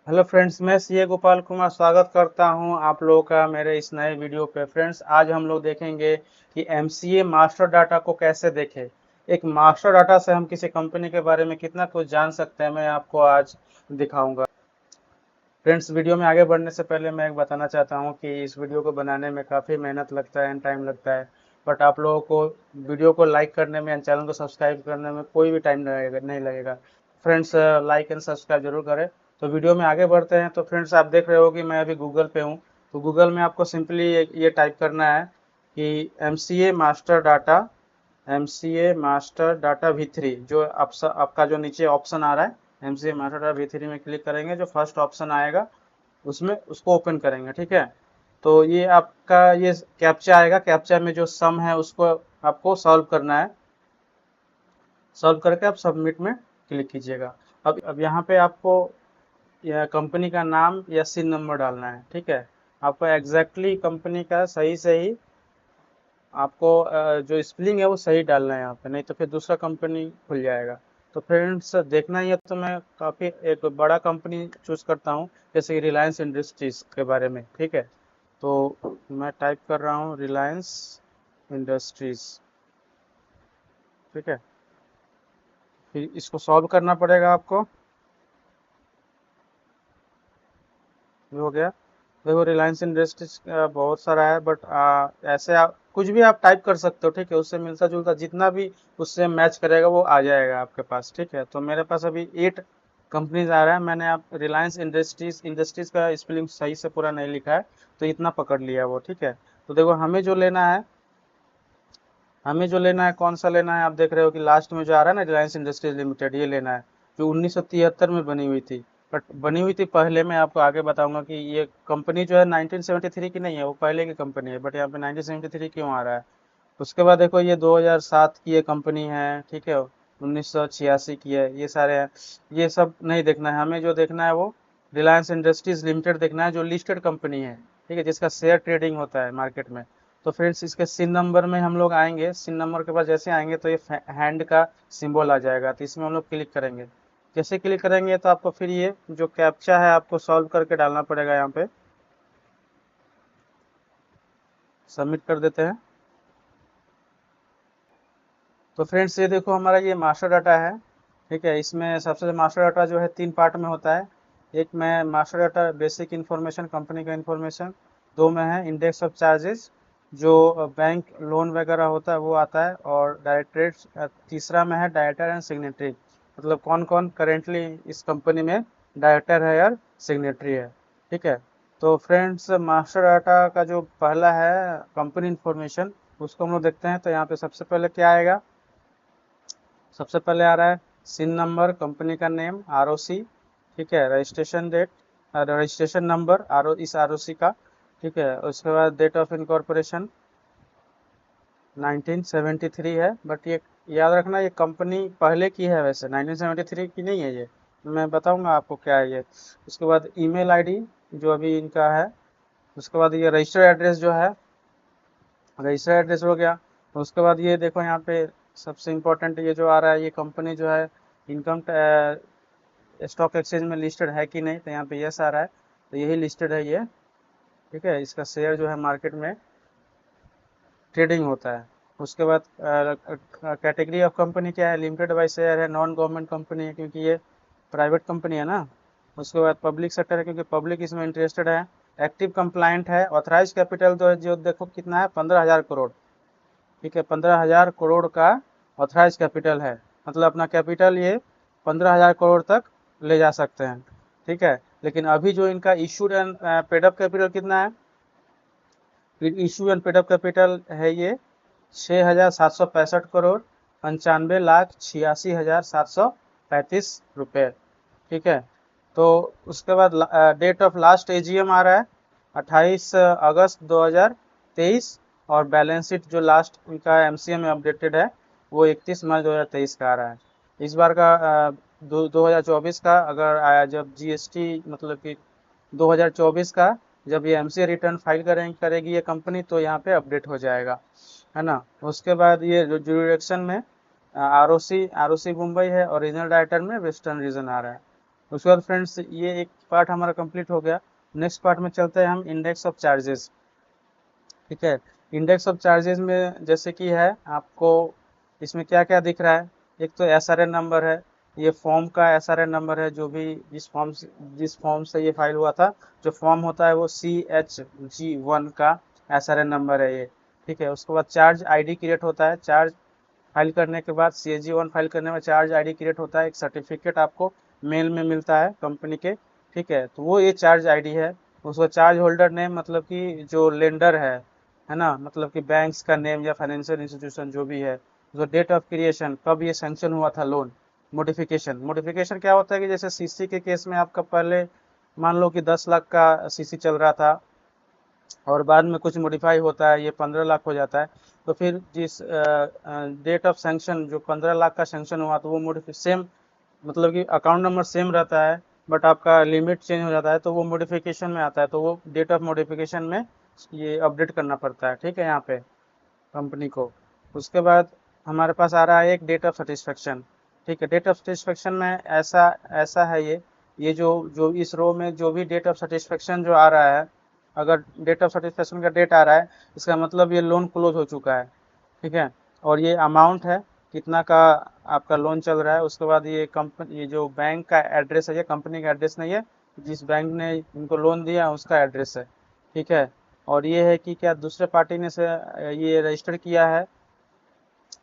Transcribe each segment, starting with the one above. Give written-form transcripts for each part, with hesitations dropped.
Hello friends, मैं CA Gopal Kumar स्वागत करता हूं आप लोगों का मेरे इस नए वीडियो पे। फ्रेंड्स, आज हम लोग देखेंगे कि एमसीए मास्टर डाटा को कैसे देखें। एक मास्टर डाटा से हम किसी कंपनी के बारे में कितना कुछ जान सकते हैं, मैं आपको आज दिखाऊंगा। फ्रेंड्स, वीडियो में आगे बढ़ने से पहले मैं एक बताना चाहता हूं कि इस वीडियो को बनाने में काफ़ी मेहनत लगता है एंड टाइम लगता है। बट आप लोगों को वीडियो को लाइक करने में एंड चैनल को सब्सक्राइब करने में कोई भी टाइम नहीं लगेगा। फ्रेंड्स, लाइक एंड सब्सक्राइब जरूर करें। तो वीडियो में आगे बढ़ते हैं। तो फ्रेंड्स, आप देख रहे हो कि मैं अभी गूगल पे हूँ। तो गूगल में आपको सिंपली ये टाइप करना है कि एम सी ए मास्टर डाटा V3, जो आपका जो नीचे ऑप्शन आ रहा है एम सी ए मास्टर डाटा V3 में क्लिक करेंगे, जो फर्स्ट ऑप्शन आएगा उसमें उसको ओपन करेंगे। ठीक है। तो ये आपका ये कैप्चा आएगा। कैप्चा में जो सम है उसको आपको सॉल्व करना है। सॉल्व करके आप सबमिट में क्लिक कीजिएगा। अब यहाँ पे आपको यह कंपनी का नाम या सिन नंबर डालना है। ठीक है। आपको एग्जैक्टली कंपनी का सही से ही आपको जो स्पेलिंग है वो सही डालना है यहाँ पे, नहीं तो फिर दूसरा कंपनी खुल जाएगा। तो फ्रेंड्स, देखना ही है तो मैं काफ़ी एक बड़ा कंपनी चूज करता हूँ, जैसे कि रिलायंस इंडस्ट्रीज के बारे में। ठीक है। तो मैं टाइप कर रहा हूँ रिलायंस इंडस्ट्रीज। ठीक है। फिर इसको सॉल्व करना पड़ेगा आपको। ये हो गया। देखो, रिलायंस इंडस्ट्रीज बहुत सारा है, बट ऐसे आप कुछ भी आप टाइप कर सकते हो। ठीक है। उससे मिलता जुलता जितना भी उससे मैच करेगा वो आ जाएगा आपके पास। ठीक है। तो मेरे पास अभी 8 कंपनीज आ रहा है। मैंने आप रिलायंस इंडस्ट्रीज इंडस्ट्रीज का स्पेलिंग सही से पूरा नहीं लिखा है, तो इतना पकड़ लिया वो। ठीक है। तो देखो, हमें जो लेना है कौन सा लेना है। आप देख रहे हो कि लास्ट में जो आ रहा है ना, रिलायंस इंडस्ट्रीज लिमिटेड, ये लेना है, जो 1973 में बनी हुई थी। बट बनी हुई थी पहले, मैं आपको आगे बताऊंगा कि ये कंपनी जो है 1973 की नहीं है, वो पहले की कंपनी है। बट यहाँ पे 1973 क्यों आ रहा है। उसके बाद देखो, ये 2007 की ये कंपनी है। ठीक है। 1986 की है। ये सारे हैं। ये सब नहीं देखना है हमें। जो देखना है वो रिलायंस इंडस्ट्रीज लिमिटेड देखना है, जो लिस्टेड कंपनी है। ठीक है। जिसका शेयर ट्रेडिंग होता है मार्केट में। तो फ्रेंड्स, इसके सिन नंबर में हम लोग आएंगे। सिन नंबर के पास जैसे आएंगे तो ये हैंड का सिंबल आ जाएगा, तो इसमें हम लोग क्लिक करेंगे। जैसे क्लिक करेंगे तो आपको फिर ये जो कैप्चा है आपको सॉल्व करके डालना पड़ेगा यहाँ पे। सबमिट कर देते हैं। तो फ्रेंड्स, ये देखो, हमारा ये मास्टर डाटा है। ठीक है। इसमें सबसे मास्टर डाटा जो है 3 पार्ट में होता है। एक में master data basic information, company का इन्फॉर्मेशन। 2 में है इंडेक्स ऑफ चार्जेस, जो बैंक लोन वगैरह होता है वो आता है। और डायरेक्टरेट, तीसरा में है डायरेक्टर एंड सिग्नेटरी, मतलब कौन कौन करेंटली इस कंपनी में डायरेक्टर है या सिग्नेटरी है। ठीक है। तो फ्रेंड्स, मास्टर डाटा का जो पहला है कंपनी इन्फॉर्मेशन, उसको हम लोग देखते हैं। तो यहाँ पे सबसे पहले क्या आएगा। सबसे पहले आ रहा है सिन नंबर, कंपनी का नेम, आरओसी। ठीक है। रजिस्ट्रेशन डेट, रजिस्ट्रेशन नंबर इस आरओसी का। ठीक है। उसके बाद डेट ऑफ इनकॉर्पोरेशन 1973 है। बट ये याद रखना, ये कंपनी पहले की है, वैसे 1973 की नहीं है ये। मैं बताऊंगा आपको क्या है ये। उसके बाद ईमेल आईडी जो अभी इनका है। उसके बाद ये रजिस्टर्ड एड्रेस जो है, रजिस्टर्ड एड्रेस हो गया। उसके बाद ये देखो, यहाँ पे सबसे इम्पोर्टेंट ये जो आ रहा है, ये कंपनी जो है इनकम स्टॉक एक्सचेंज में लिस्टेड है कि नहीं, तो यहाँ पे यस आ रहा है। तो यही लिस्टेड है ये। ठीक है। इसका शेयर जो है मार्केट में ट्रेडिंग होता है। उसके बाद कैटेगरी ऑफ कंपनी क्या है, लिमिटेड बाय शेयर है, नॉन गवर्नमेंट कंपनी है क्योंकि ये प्राइवेट कंपनी है ना। उसके बाद पब्लिक सेक्टर है क्योंकि पब्लिक इसमें इंटरेस्टेड है। एक्टिव कंप्लाइंट है। ऑथराइज कैपिटल जो देखो कितना है, 15,000 करोड़। ठीक है। 15,000 करोड़ का ऑथराइज कैपिटल है, मतलब अपना कैपिटल ये 15,000 करोड़ तक ले जा सकते हैं। ठीक है। लेकिन अभी जो इनका issued and paid up capital कितना है, issue and paid up capital है ये 6,765 करोड़ 95,86,735 रुपये। ठीक है। तो उसके बाद डेट ऑफ लास्ट एजीएम आ रहा है 28 अगस्त 2023। और बैलेंस शीट जो लास्ट उनका एमसीए में अपडेटेड है वो 31 मार्च 2023 का आ रहा है। इस बार का 2024 का अगर आया, जब जीएसटी मतलब कि 2024 का जब ये एमसीए रिटर्न फाइल करेगी ये कंपनी, तो यहाँ पे अपडेट हो जाएगा, है ना। उसके बाद ये जो जुरिडिक्शन में आरओसी मुंबई है और रीजनल डायरेक्टर में वेस्टर्न रीजन आ रहा है। उसके बाद फ्रेंड्स ये एक पार्ट हमारा कंप्लीट हो गया। नेक्स्ट पार्ट में चलते हैं हम इंडेक्स ऑफ चार्जेस। ठीक है, इंडेक्स ऑफ चार्जेस में जैसे कि है आपको इसमें क्या क्या दिख रहा है। एक तो एसआरएन नंबर है, ये फॉर्म का एसआरएन नंबर है, जो भी जिस फॉर्म से ये फाइल हुआ था, जो फॉर्म होता है वो CHG1 का एसआरएन नंबर है ये। ठीक है, उसके बाद चार्ज आईडी क्रिएट होता है। चार्ज फाइल करने के बाद CHG1 फाइल करने में चार्ज आईडी क्रिएट होता है। एक सर्टिफिकेट आपको मेल में मिलता है कंपनी के। ठीक है, तो वो ये चार्ज आईडी है। उसको चार्ज होल्डर नेम मतलब कि जो लेंडर है ना, मतलब कि बैंक्स का नेम या फाइनेंशियल इंस्टीट्यूशन जो भी है। जो डेट ऑफ क्रिएशन, कब ये सैंक्शन हुआ था लोन। मॉडिफिकेशन, मॉडिफिकेशन क्या होता है कि जैसे सीसी के केस में आपका पहले मान लो कि 10 लाख का सीसी चल रहा था, और बाद में कुछ मॉडिफाई होता है, ये 15 लाख हो जाता है। तो फिर जिस डेट ऑफ सैंक्शन जो 15 लाख का सैंक्शन हुआ, तो वो मॉडिफाई सेम, मतलब कि अकाउंट नंबर सेम रहता है, बट आपका लिमिट चेंज हो जाता है, तो वो मॉडिफिकेशन में आता है, तो वो डेट ऑफ मॉडिफिकेशन में ये अपडेट करना पड़ता है। ठीक है, यहाँ पे कंपनी को। उसके बाद हमारे पास आ रहा है एक डेट ऑफ सेटिस्फेक्शन। ठीक है, डेट ऑफ सेटिस्फेक्शन में ऐसा ऐसा है ये जो जो इस रो में जो भी डेट ऑफ सेटिस्फेक्शन जो आ रहा है, अगर डेट ऑफ सेटिस्फेक्शन का डेट आ रहा है, इसका मतलब ये लोन क्लोज हो चुका है। ठीक है, और ये अमाउंट है कितना का आपका लोन चल रहा है। उसके बाद ये कंपनी, ये जो बैंक का एड्रेस है, ये कंपनी का एड्रेस नहीं है, जिस बैंक ने इनको लोन दिया उसका एड्रेस है। ठीक है, और ये है कि क्या दूसरे पार्टी ने से ये रजिस्टर किया है,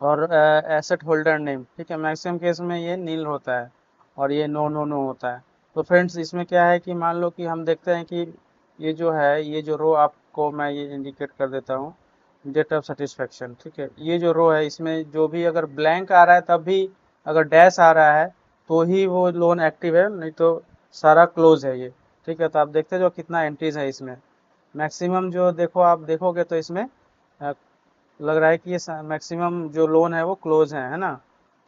और एसेट होल्डर नेम। ठीक है, मैक्सिमम केस में ये नील होता है, और ये नो नो नो होता है। तो फ्रेंड्स इसमें क्या है कि मान लो कि हम देखते हैं कि ये जो है, ये जो रो आपको मैं ये इंडिकेट कर देता हूँ, डेट ऑफ सेटिस्फेक्शन। ठीक है, ये जो रो है इसमें जो भी अगर ब्लैंक आ रहा है, तब भी अगर डैश आ रहा है तो ही वो लोन एक्टिव है, नहीं तो सारा क्लोज है ये। ठीक है, तो आप देखते जो कितना एंट्रीज है इसमें। मैक्सिमम जो देखो, आप देखोगे तो इसमें लग रहा है कि ये मैक्सिमम जो लोन है वो क्लोज है ना।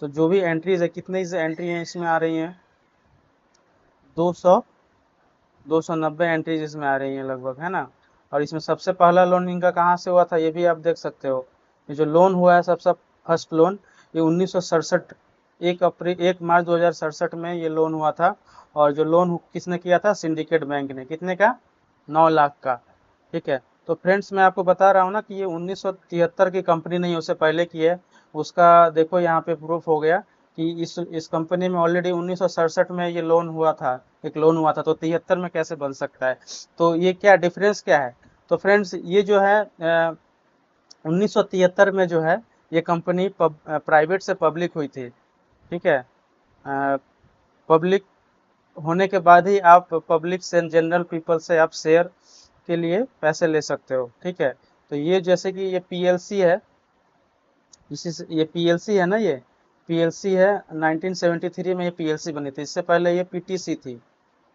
तो जो भी एंट्रीज है, कितनी एंट्री है इसमें आ रही हैं, 200 290 एंट्रीज इसमें आ रही हैं लगभग, है ना। और इसमें सबसे पहला लोन इनका कहाँ से हुआ था, ये भी आप देख सकते हो। ये जो लोन हुआ है सबसे फर्स्ट लोन, ये 1967, 1 मार्च 2067 में ये लोन हुआ था। और जो लोन किसने किया था, सिंडिकेट बैंक ने। कितने का, 9 लाख का। ठीक है, तो फ्रेंड्स मैं आपको बता रहा हूँ ना कि ये 1973 की कंपनी नहीं है, उससे पहले की है। उसका देखो यहाँ पे प्रूफ हो गया कि इस कंपनी में ऑलरेडी 1967 में ये लोन हुआ था, एक लोन हुआ था, तो 73 में कैसे बन सकता है। तो ये क्या डिफरेंस क्या है। तो फ्रेंड्स ये जो है 1973 में जो है ये कंपनी प्राइवेट से पब्लिक हुई थी। ठीक है, पब्लिक होने के बाद ही आप पब्लिक से, जनरल पीपल से आप शेयर के लिए पैसे ले सकते हो। ठीक है, तो ये जैसे कि ये पीएलसी है, इसी से ये पीएलसी है ना, ये पीएलसी है। 1973 में ये पीएलसी बनी थी, इससे पहले ये पीटीसी थी।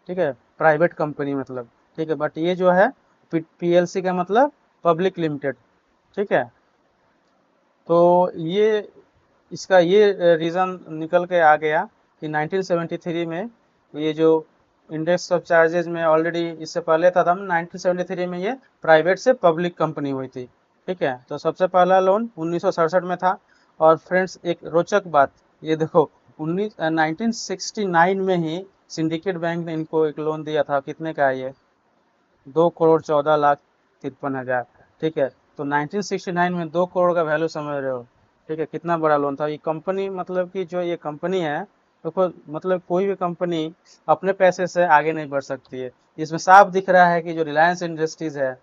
ठीक है, प्राइवेट कंपनी मतलब। ठीक है, बट ये जो है पीएलसी का मतलब पब्लिक लिमिटेड। ठीक है, तो ये इसका ये रीज़न निकल के आ गया कि 1973 में ये जो इंडेक्स ऑफ चार्जेस में ऑलरेडी इससे पहले था 1973 में ये प्राइवेट से पब्लिक कंपनी हुई थी। ठीक है, तो सबसे पहला लोन 1967 में था। और फ्रेंड्स एक रोचक बात, ये देखो 1969 में ही सिंडिकेट बैंक ने इनको एक लोन दिया था। कितने का है ये, 2,14,53,हजार। ठीक है, तो 1969 में 2 करोड़ का वैल्यू समझ रहे हो। ठीक है, कितना बड़ा लोन था। ये कंपनी मतलब कि जो ये कंपनी है, देखो मतलब कोई भी कंपनी अपने पैसे से आगे नहीं बढ़ सकती है। इसमें साफ दिख रहा है कि जो रिलायंस इंडस्ट्रीज है,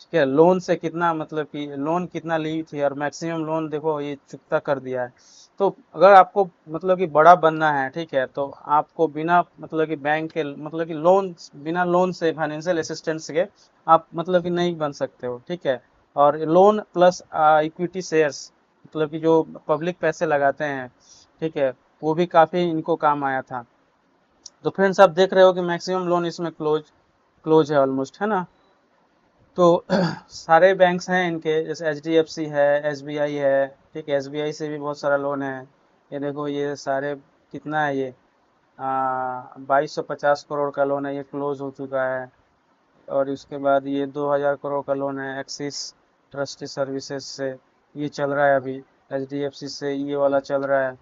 ठीक है, लोन से कितना, मतलब कि लोन कितना ली थी, और मैक्सिमम लोन देखो ये चुकता कर दिया है। तो अगर आपको मतलब कि बड़ा बनना है, ठीक है, तो आपको बिना मतलब कि बैंक के, मतलब कि लोन, बिना लोन से, फाइनेंशियल असिस्टेंस के आप मतलब कि नहीं बन सकते हो। ठीक है, और लोन प्लस इक्विटी शेयर्स, मतलब कि जो पब्लिक पैसे लगाते हैं, ठीक है, वो भी काफ़ी इनको काम आया था। तो फ्रेंड्स आप देख रहे हो कि मैक्सिमम लोन इसमें क्लोज है ऑलमोस्ट, है ना। तो सारे बैंक्स हैं इनके, जैसे एचडीएफसी है, एसबीआई है। ठीक है, एसबीआई से भी बहुत सारा लोन है। ये देखो ये सारे, कितना है ये, 2250 करोड़ का लोन है, ये क्लोज हो चुका है। और इसके बाद ये 2000 करोड़ का लोन है एक्सिस ट्रस्टी सर्विसेज से, ये चल रहा है अभी। एचडीएफसी से ये वाला चल रहा है।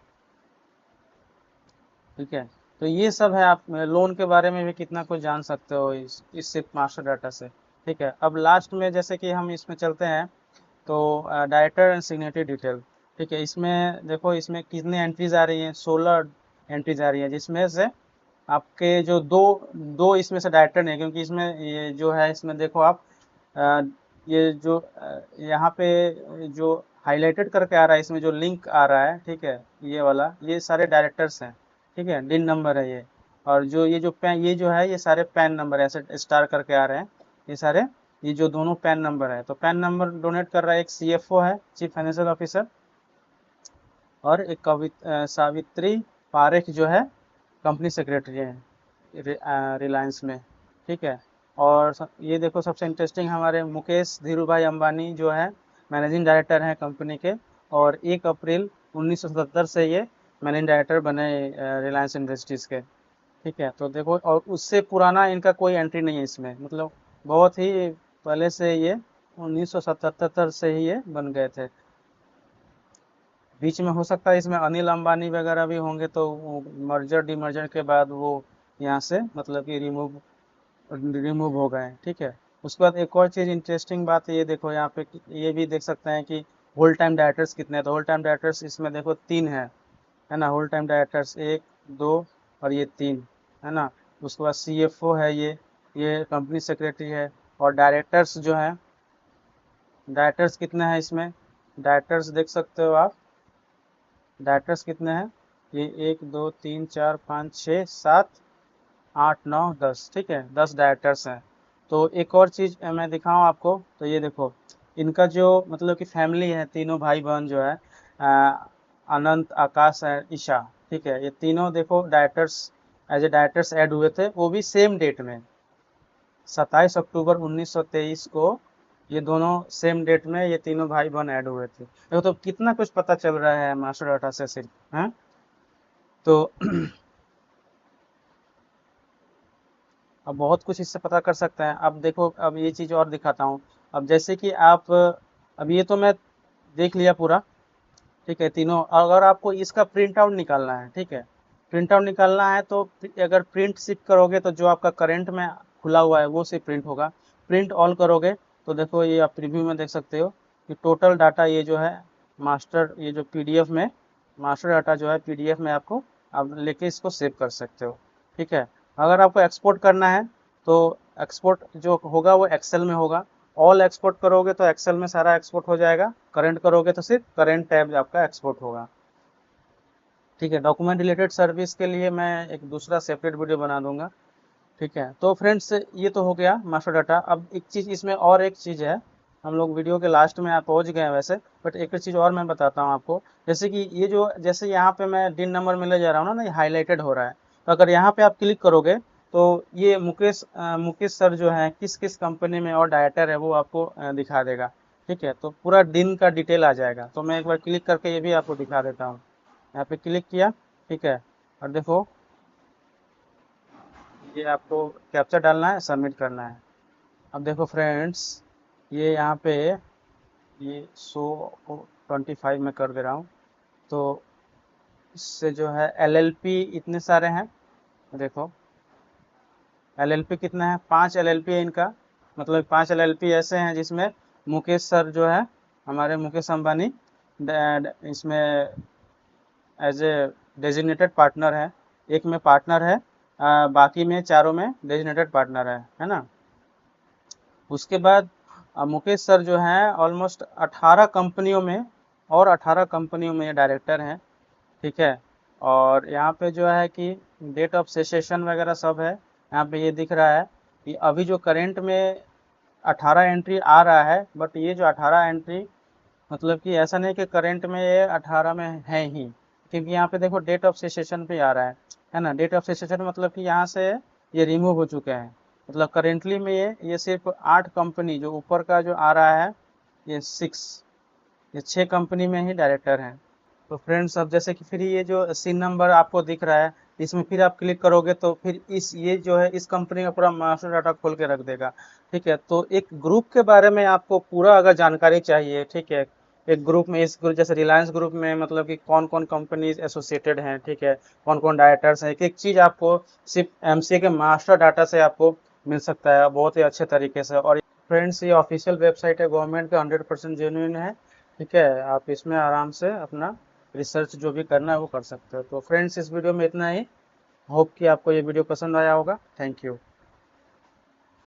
ठीक है, तो ये सब है, आप लोन के बारे में भी कितना कुछ जान सकते हो इस सिर्फ मास्टर डाटा से। ठीक है, अब लास्ट में जैसे कि हम इसमें चलते हैं, तो डायरेक्टर एंड सिग्नेटरी डिटेल। ठीक है, इसमें देखो इसमें कितनी एंट्रीज आ रही हैं, 16 एंट्रीज आ रही हैं, जिसमें से आपके जो दो दो इसमें से डायरेक्टर नहीं, क्योंकि इसमें ये जो है इसमें देखो आप, अ, ये जो यहाँ पे जो हाईलाइटेड करके आ रहा है, इसमें जो लिंक आ रहा है, ठीक है, ये वाला, ये सारे डायरेक्टर्स हैं। ठीक है, डिन नंबर है ये। और जो ये जो पैन, ये जो है ये सारे पैन नंबर ऐसे स्टार करके आ रहे हैं, ये सारे, ये जो दोनों पैन नंबर है, तो पैन नंबर डोनेट कर रहा है एक सीएफओ है, चीफ फाइनेंशियल ऑफिसर, और एक सावित्री पारेख जो है कंपनी सेक्रेटरी है रिलायंस में। ठीक है, और ये देखो सबसे इंटरेस्टिंग, हमारे मुकेश धीरूभाई अंबानी जो है मैनेजिंग डायरेक्टर हैं कंपनी के, और 1 अप्रैल 1977 से ये मैनेजिंग डायरेक्टर बने रिलायंस इंडस्ट्रीज के। ठीक है, तो देखो, और उससे पुराना इनका कोई एंट्री नहीं है इसमें, मतलब बहुत ही पहले से ये 1977 से ही ये बन गए थे। बीच में हो सकता है इसमें अनिल अंबानी वगैरह भी होंगे, तो वो मर्जर डीमर्जर के बाद वो यहाँ से मतलब कि रिमूव हो गए। ठीक है, उसके बाद एक और चीज़ इंटरेस्टिंग बात है, ये देखो यहाँ पे ये भी देख सकते हैं कि होल टाइम डायरेक्टर्स कितने हैं, तो होल टाइम डायरेक्टर्स इसमें देखो 3 है ना, होल टाइम डायरेक्टर्स 1, 2 और ये 3 है ना। उसके बाद सीएफओ है ये कंपनी सेक्रेटरी है। और डायरेक्टर्स जो है, डायरेक्टर्स कितने हैं इसमें, डायरेक्टर्स देख सकते हो आप, डायरेक्टर्स कितने हैं, ये 1 2 3 4 5 6 7 8 9 10। ठीक है, 10 डायरेक्टर्स हैं। तो एक और चीज़ मैं दिखाऊं आपको, तो ये देखो इनका जो मतलब कि फैमिली है, तीनों भाई बहन जो है, अनंत, आकाश है, ईशा। ठीक है, ये तीनों देखो directors, as a directors add हुए थे, वो भी सेम डेट में, 27 अक्टूबर 1923 को ये दोनों सेम डेट में ये तीनों भाई बहन ऐड हुए थे। देखो तो कितना कुछ पता चल रहा है मास्टर डाटा से सिर्फ, हैं। तो अब बहुत कुछ इससे पता कर सकते हैं। अब देखो, अब ये चीज़ और दिखाता हूँ। अब जैसे कि आप, अब ये तो मैं देख लिया पूरा। ठीक है, तीनों, अगर आपको इसका प्रिंट आउट निकालना है, ठीक है, प्रिंट आउट निकालना है, तो अगर प्रिंट सिर्फ करोगे तो जो आपका करंट में खुला हुआ है वो सिर्फ प्रिंट होगा। प्रिंट ऑल करोगे तो देखो ये आप प्रीव्यू में देख सकते हो कि टोटल डाटा ये जो है मास्टर, ये जो पीडीएफ में मास्टर डाटा जो है पीडीएफ में आपको आप लेके इसको सेव कर सकते हो। ठीक है, अगर आपको एक्सपोर्ट करना है तो एक्सपोर्ट जो होगा वो एक्सेल में होगा। ऑल एक्सपोर्ट करोगे तो एक्सेल में सारा एक्सपोर्ट हो जाएगा, करंट करोगे तो सिर्फ करंट टैब आपका एक्सपोर्ट होगा। ठीक है, डॉक्यूमेंट रिलेटेड सर्विस के लिए मैं एक दूसरा सेपरेट वीडियो बना दूंगा। ठीक है, तो फ्रेंड्स ये तो हो गया मास्टर डाटा। अब एक चीज़ इसमें, और एक चीज़ है, हम लोग वीडियो के लास्ट में आप पहुंच गए हैं वैसे, बट एक चीज़ और मैं बताता हूँ आपको। जैसे कि ये जो, जैसे यहाँ पे मैं डिन नंबर में ले जा रहा हूँ ना, ये हाईलाइटेड हो रहा है, तो अगर यहाँ पे आप क्लिक करोगे तो ये मुकेश सर जो है किस किस कंपनी में और डायरेक्टर है वो आपको दिखा देगा। ठीक है, तो पूरा दिन का डिटेल आ जाएगा। तो मैं एक बार क्लिक करके ये भी आपको दिखा देता हूँ। यहाँ पे क्लिक किया, ठीक है, और देखो ये आपको कैप्चर डालना है, सबमिट करना है। अब देखो फ्रेंड्स, ये यहाँ पे ये 125 में कर दे रहा हूँ, तो इससे जो है एलएलपी इतने सारे हैं। देखो एलएलपी कितना है, 5 एलएलपी है इनका, मतलब 5 एलएलपी ऐसे हैं जिसमें मुकेश सर जो है, हमारे मुकेश अंबानी इसमें एज ए डेजिग्नेटेड पार्टनर है। एक में पार्टनर है, बाकी में चारों में डेजिग्नेटेड पार्टनर है ना। उसके बाद मुकेश सर जो हैं ऑलमोस्ट 18 कंपनियों में, और 18 कंपनियों में ये डायरेक्टर हैं। ठीक है, और यहाँ पे जो है कि डेट ऑफ सेसेशन वगैरह सब है। यहाँ पे ये दिख रहा है कि अभी जो करेंट में 18 एंट्री आ रहा है, बट ये जो 18 एंट्री मतलब कि ऐसा नहीं कि करंट में ये 18 में है ही, क्योंकि यहाँ पे देखो डेट ऑफ सेसेशन पे आ रहा है ना। डेट ऑफ सेसेशन मतलब कि यहाँ से ये रिमूव हो चुके हैं, मतलब करेंटली में ये सिर्फ 8 कंपनी, जो ऊपर का जो आ रहा है ये 6, ये 6 कंपनी में ही डायरेक्टर हैं। तो फ्रेंड्स, अब जैसे कि फिर ये जो सीन नंबर आपको दिख रहा है, इसमें फिर आप क्लिक करोगे तो फिर इस ये जो है इस कंपनी का पूरा मास्टर डाटा खोल के रख देगा। ठीक है, तो एक ग्रुप के बारे में आपको पूरा अगर जानकारी चाहिए, ठीक है, एक ग्रुप में, इस ग्रुप जैसे रिलायंस ग्रुप में मतलब कि कौन कौन कंपनी एसोसिएटेड हैं, ठीक है, कौन कौन डायरेक्टर्स हैं, एक एक चीज़ आपको सिर्फ एमसीए के मास्टर डाटा से आपको मिल सकता है बहुत ही अच्छे तरीके से। और फ्रेंड्स ये ऑफिशियल वेबसाइट है गवर्नमेंट का, 100% जेन्युइन है, ठीक है। आप इसमें आराम से अपना रिसर्च जो भी करना है वो कर सकते हो। तो फ्रेंड्स इस वीडियो में इतना ही। होप कि आपको ये वीडियो पसंद आया होगा। Thank you.